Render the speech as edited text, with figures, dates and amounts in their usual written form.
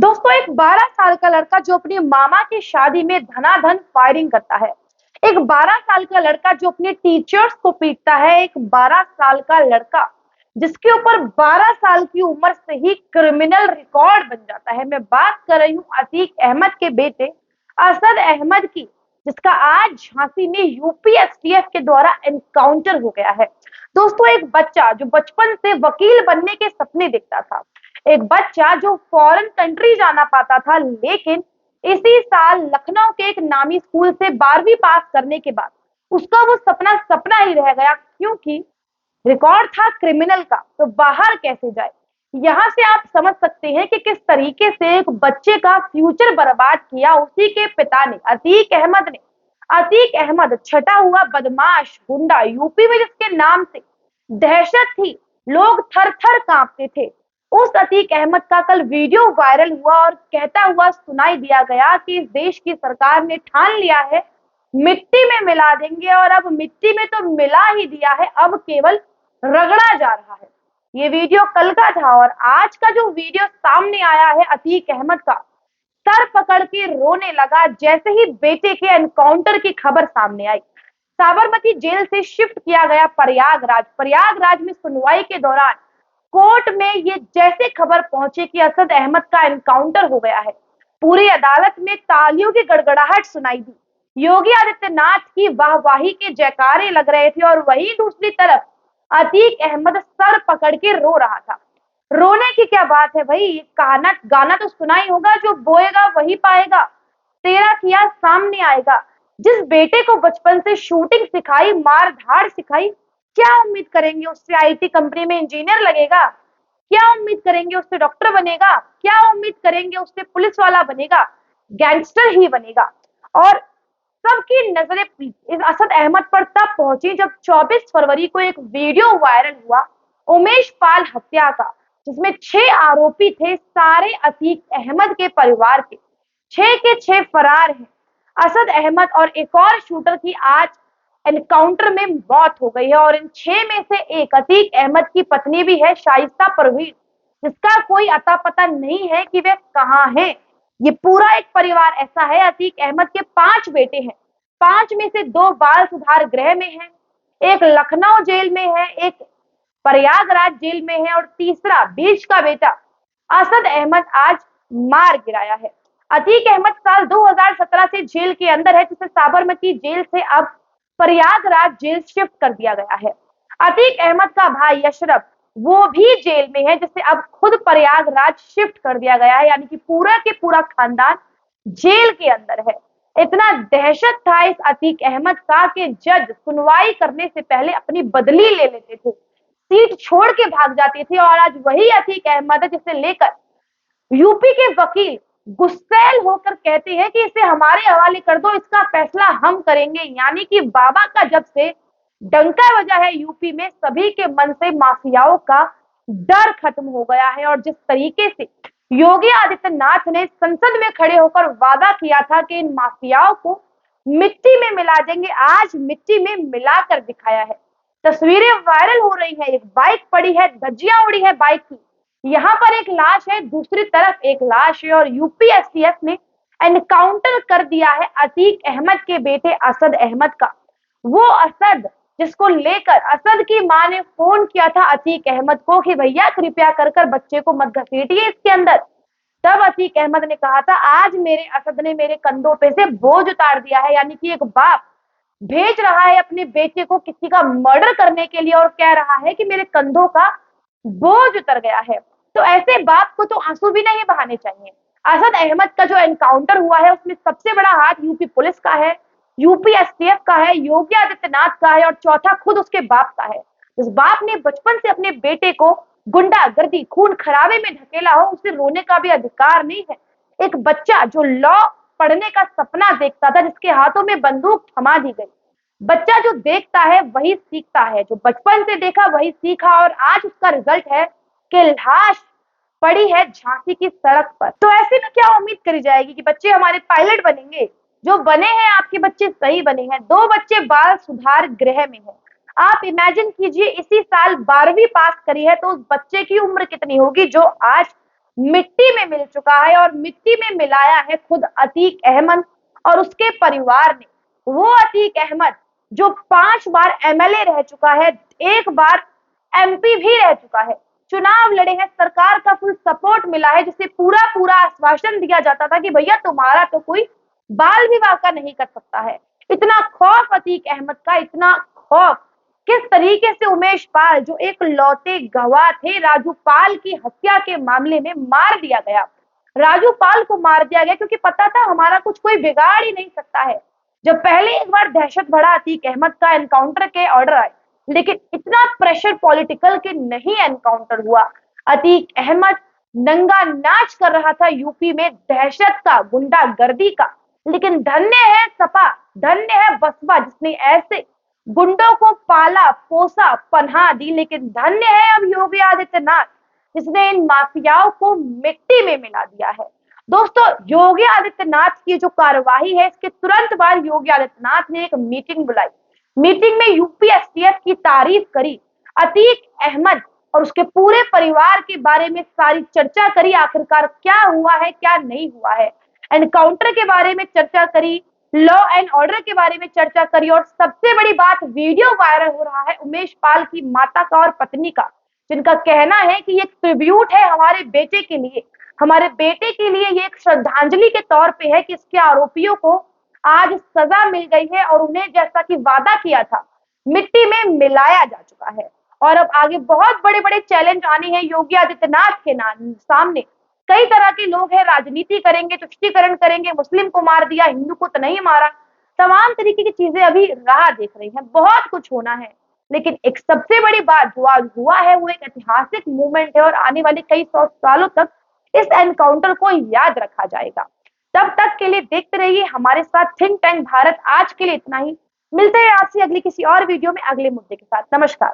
दोस्तों, एक 12 साल का लड़का जो अपनी मामा की शादी में धनाधन फायरिंग करता है। एक 12 साल का लड़का जो अपने टीचर्स को पीटता है। एक 12 साल का लड़का जिसके ऊपर 12 साल की उम्र से ही क्रिमिनल रिकॉर्ड बन जाता है। मैं बात कर रही हूँ अतीक अहमद के बेटे असद अहमद की, जिसका आज झांसी में यूपी एसटीएफ के द्वारा एनकाउंटर हो गया है। दोस्तों, एक बच्चा जो बचपन से वकील बनने के सपने देखता था, एक बच्चा जो फॉरेन कंट्री जाना पाता था, लेकिन इसी साल लखनऊ के एक नामी स्कूल से 12वीं पास करने के बाद उसका वो सपना सपना ही रह गया, क्योंकि रिकॉर्ड था क्रिमिनल का। तो बाहर कैसे जाए? यहाँ से आप समझ सकते हैं कि किस तरीके से एक बच्चे का फ्यूचर बर्बाद किया उसी के पिता ने, अतीक अहमद ने। अतीक अहमद छटा हुआ बदमाश गुंडा, यूपी में जिसके नाम से दहशत थी, लोग थर थर कांपते थे। उस अतीक अहमद का कल वीडियो वायरल हुआ और कहता हुआ सुनाई दिया गया कि इस देश की सरकार ने ठान लिया है, मिट्टी में मिला देंगे। और अब मिट्टी में तो मिला ही दिया है, अब केवल रगड़ा जा रहा है। ये वीडियो कल का था और आज का जो वीडियो सामने आया है अतीक अहमद का, सर पकड़ के रोने लगा जैसे ही बेटे के एनकाउंटर की खबर सामने आई। साबरमती जेल से शिफ्ट किया गया प्रयागराज। प्रयागराज में सुनवाई के दौरान कोर्ट में ये जैसे खबर पहुंची कि असद अहमद का एनकाउंटर हो गया है, पूरी अदालत में तालियों की गड़गड़ाहट सुनाई दी। योगी आदित्यनाथ की वाहवाही के जयकारे लग रहे थे और वहीं दूसरी तरफ अतीक अहमद सर पकड़ के रो रहा था। रोने की क्या बात है भाई, गाना गाना तो सुना ही होगा, जो बोएगा वही पाएगा, तेरा किया सामने आएगा। जिस बेटे को बचपन से शूटिंग सिखाई, मार धाड़ सिखाई, क्या उम्मीद करेंगे उससे आईटी कंपनी में इंजीनियर लगेगा? क्या उम्मीद करेंगे उससे डॉक्टर बनेगा? क्या उम्मीद करेंगे उससे पुलिस वाला बनेगा? गैंगस्टर ही बनेगा। और सबकी नजरें इस असद अहमद पर तब पहुंची जब 24 फरवरी को एक वीडियो वायरल हुआ उमेश पाल हत्या का, जिसमें 6 आरोपी थे, सारे अतीक अहमद के परिवार के। 6 के 6 फरार हैं। असद अहमद और एक और शूटर की आज एनकाउंटर में मौत हो गई है और इन 6 में से एक अतीक अहमद की पत्नी भी है, शाइस्ता परवीन, जिसका कोई अता पता नहीं है कि वे कहाँ हैं। ये पूरा एक परिवार ऐसा है। अतीक अहमद के 5 बेटे हैं, 5 में से 2 बाल सुधार गृह में हैं, एक लखनऊ जेल में है, एक प्रयागराज जेल में है और तीसरा बीच का बेटा असद अहमद आज मार गिराया है। अतीक अहमद साल 2017 से जेल के अंदर है, जिसे साबरमती जेल से अब प्रयागराज जेल शिफ्ट कर दिया गया है। अतीक अहमद का भाई अशरफ वो भी जेल में है, जिसे अब खुद प्रयागराज शिफ्ट कर दिया गया है, यानी कि पूरा के पूरा खानदान जेल के अंदर है। इतना दहशत था इस अतीक अहमद का कि जज सुनवाई करने से पहले अपनी बदली ले लेते थे, सीट छोड़ के भाग जाते थे। और आज वही अतीक अहमद है जिसे लेकर यूपी के वकील गुस्सैल होकर कहते हैं कि इसे हमारे हवाले कर दो, इसका फैसला हम करेंगे। यानी कि बाबा का जब से डंका बजा है यूपी में, सभी के मन से माफियाओं का डर खत्म हो गया है। और जिस तरीके से योगी आदित्यनाथ ने संसद में खड़े होकर वादा किया था कि इन माफियाओं को मिट्टी में मिला देंगे, आज मिट्टी में मिलाकर दिखाया है। तस्वीरें वायरल हो रही है, एक बाइक पड़ी है, धज्जियां उड़ी है बाइक की, यहाँ पर एक लाश है, दूसरी तरफ एक लाश है। और यूपी एसटीएफ ने एनकाउंटर कर दिया है अतीक अहमद के बेटे असद अहमद का। वो असद जिसको लेकर असद की मां ने फोन किया था अतीक अहमद को कि भैया कृपया कर कर बच्चे को मत घसीटिए इसके अंदर। तब अतीक अहमद ने कहा था, आज मेरे असद ने मेरे कंधों पे से बोझ उतार दिया है। यानी कि एक बाप भेज रहा है अपने बेटे को किसी का मर्डर करने के लिए और कह रहा है कि मेरे कंधों का बोझ उतर गया है। तो ऐसे बाप को तो आंसू भी नहीं बहाने चाहिए। असद अहमद का जो एनकाउंटर हुआ है उसमें सबसे बड़ा हाथ यूपी पुलिस का है, यूपी एसटीएफ का है, योगी आदित्यनाथ का है और चौथा खुद उसके बाप का है। जिस बाप ने बचपन से अपने बेटे को गुंडागर्दी, खून खराबे में ढकेला हो, उसे रोने का भी अधिकार नहीं है। एक बच्चा जो लॉ पढ़ने का सपना देखता था, जिसके हाथों में बंदूक थमा दी गई। बच्चा जो देखता है वही सीखता है, जो बचपन से देखा वही सीखा। और आज उसका रिजल्ट है कि लाश पड़ी है झांसी की सड़क पर। तो ऐसे में क्या उम्मीद करी जाएगी कि बच्चे हमारे पायलट बनेंगे? जो बने हैं आपके बच्चे सही बने हैं। 2 बच्चे बाल सुधार गृह में हैं। आप इमेजिन कीजिए, इसी साल 12वीं पास करी है, तो उस बच्चे की उम्र कितनी होगी जो आज मिट्टी में मिल चुका है और मिट्टी में मिलाया है खुद अतीक अहमद और उसके परिवार ने। वो अतीक अहमद जो 5 बार एमएलए रह चुका है, 1 बार एमपी भी रह चुका है, चुनाव लड़े हैं, सरकार का फुल सपोर्ट मिला है, जिसे पूरा पूरा आश्वासन दिया जाता था कि भैया तुम्हारा तो कोई बाल विवाह का नहीं कर सकता है। इतना खौफ अतीक अहमद का, इतना खौफ। किस तरीके से उमेश पाल जो एक लौते गवाह थे, राजू पाल की हत्या के मामले में मार दिया गया। राजू पाल को मार दिया गया क्योंकि पता था हमारा कुछ कोई बिगाड़ ही नहीं सकता है। जब पहले एक बार दहशत बढ़ा अतीक अहमद का, एनकाउंटर के ऑर्डर आए, लेकिन इतना प्रेशर पॉलिटिकल के नहीं एनकाउंटर हुआ। अतीक अहमद नंगा नाच कर रहा था यूपी में दहशत का, गुंडागर्दी का। लेकिन धन्य है सपा, धन्य है बसपा जिसने ऐसे गुंडों को पाला पोसा पनाह दी। लेकिन धन्य है अब योगी आदित्यनाथ जिसने इन माफियाओं को मिट्टी में मिला दिया है। दोस्तों, योगी आदित्यनाथ की जो कार्यवाही है, इसके तुरंत बाद योगी आदित्यनाथ ने एक मीटिंग बुलाई। मीटिंग में यूपी एसटीएफ की तारीफ करी, अतीक अहमद और उसके पूरे परिवार के बारे में सारी चर्चा करी, आखिरकार क्या हुआ है क्या नहीं हुआ है, एनकाउंटर के बारे में चर्चा करी, लॉ एंड ऑर्डर के बारे में चर्चा करी, और सबसे बड़ी बात, वीडियो वायरल हो रहा है उमेश पाल की माता का और पत्नी का, जिनका कहना है कि ये ट्रिब्यूट है हमारे बेटे के लिए, हमारे बेटे के लिए ये एक श्रद्धांजलि के तौर पे है कि इसके आरोपियों को आज सजा मिल गई है और उन्हें जैसा कि वादा किया था मिट्टी में मिलाया जा चुका है। और अब आगे बहुत बड़े बड़े चैलेंज आने हैं योगी आदित्यनाथ के सामने। कई तरह के लोग हैं, राजनीति करेंगे, तुष्टीकरण करेंगे, मुस्लिम को मार दिया, हिंदू को तो नहीं मारा, तमाम तरीके की चीजें अभी राह देख रही हैं, बहुत कुछ होना है। लेकिन एक सबसे बड़ी बात जो आज हुआ है वो एक ऐतिहासिक मूवमेंट है और आने वाले कई 100 सालों तक इस एनकाउंटर को याद रखा जाएगा। तब तक के लिए देखते रहिए हमारे साथ थिंक टैंक भारत। आज के लिए इतना ही, मिलते हैं आपसे अगली किसी और वीडियो में अगले मुद्दे के साथ। नमस्कार।